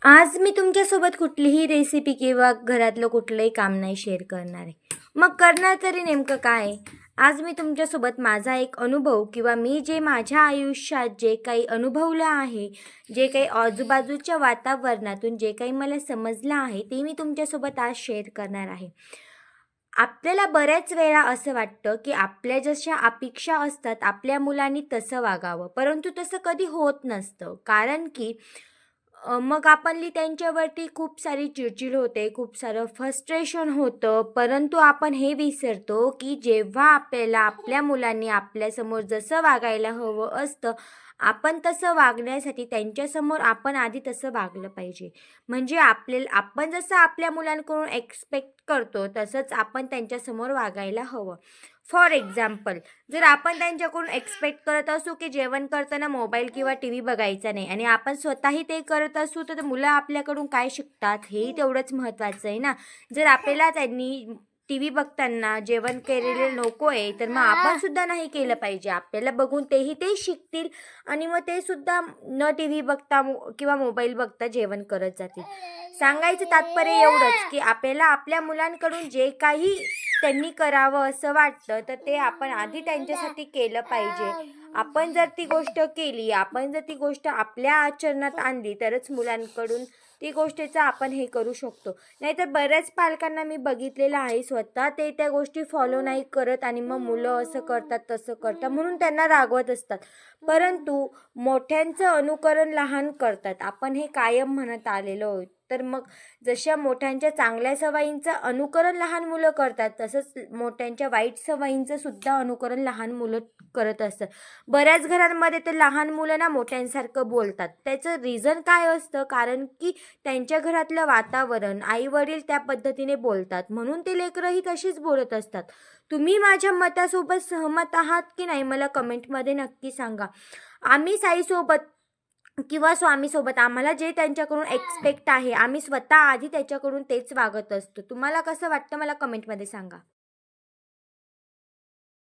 आज मी तुमच्यासोबत कुठलीही रेसिपी किंवा घरातलं कुठलंही काम नाही शेअर करणार आहे. मग करणार तरी नेमकं काय आहे? आज मी तुमच्यासोबत माझा एक अनुभव किंवा मी जे माझ्या आयुष्यात जे काही अनुभवलं आहे, जे काही आजूबाजूच्या वातावरणातून जे काही मला समजलं आहे, ते मी तुमच्यासोबत आज शेअर करणार आहे. आपल्याला बऱ्याच वेळा असं वाटतं, की आपल्या जशा अपेक्षा असतात, आपल्या मुलांनी तसं वागावं. परंतु तसं कधी होत नसतं. कारण की मग आपली त्यांच्यावरती खूप सारी चिडचिड होते, खूप सारं फ्रस्ट्रेशन होतं. परंतु आपण हे विसरतो, की जेव्हा आपल्याला आपल्या मुलांनी आपल्यासमोर जसं वागायला हवं असतं, आपण तसं वागण्यासाठी त्यांच्यासमोर आपण आधी तसं वागलं पाहिजे. म्हणजे आपण जसं आपल्या मुलांकडून एक्सपेक्ट करतो, तसंच आपण त्यांच्यासमोर वागायला हवं. फॉर एक्झाम्पल, जर आपण त्यांच्याकडून एक्सपेक्ट करत असू, की जेवण करताना मोबाईल किंवा टीव्ही बघायचा नाही आणि आपण स्वतःही ते करत असू, तर मुलं आपल्याकडून काय शिकतात हेही तेवढंच महत्त्वाचं आहे ना. जर आपल्याला त्यांनी टीव्ही बघताना जेवण केलेलं नको आहे, तर मग आपण सुद्धा नाही केलं पाहिजे. आपल्याला बघून तेही ते शिकतील आणि मग ते सुद्धा न टीव्ही बघता किंवा मोबाईल बघता जेवण करत जातील. सांगायचं तात्पर्य एवढंच, की आपल्याला आपल्या मुलांकडून जे काही त्यांनी करावं असं वाटतं, तर ते आपण आधी त्यांच्यासाठी केलं पाहिजे. आपण जर ती गोष्ट केली, आपण जर ती गोष्ट आपल्या आचरणात आणली, तरच मुलांकडून ती गोष्टीचा आपण हे करू शकतो. नाहीतर बऱ्याच पालकांना मी बघितलेलं आहे, स्वतः ते त्या गोष्टी फॉलो नाही करत आणि मग मुलं असं करतात, तसं करतात म्हणून त्यांना रागवत असतात. परंतु मोठ्यांचं अनुकरण लहान करतात. आपण हे कायम म्हणत आलेलो आहोत. तर मग जशा मोठ्यांच्या चांगल्या सवयींचं अनुकरण लहान मुलं करतात, तसंच मोठ्यांच्या वाईट सवयींचं सुद्धा अनुकरण लहान मुलं करत असतात. बऱ्याच घरांमध्ये तर लहान मुलं ना मोठ्यांसारखं बोलतात. त्याचं रिझन काय असतं? कारण की त्यांच्या घरातलं वातावरण, आई-वडील त्या पद्धतीने बोलतात, म्हणून ते लेकरंही तशीच बोलत असतात. तुम्ही माझ्या मतासोबत सहमत आहात की नाही? मला कमेंटमध्ये नक्की सांगा. आम्ही साईसोबत किंवा स्वामीसोबत आम्हाला जे त्यांच्याकडून एक्सपेक्ट आहे, आम्ही स्वतः आधी त्याच्याकडून तेच वागत असतो. तुम्हाला कसं वाटतं मला कमेंटमध्ये सांगा.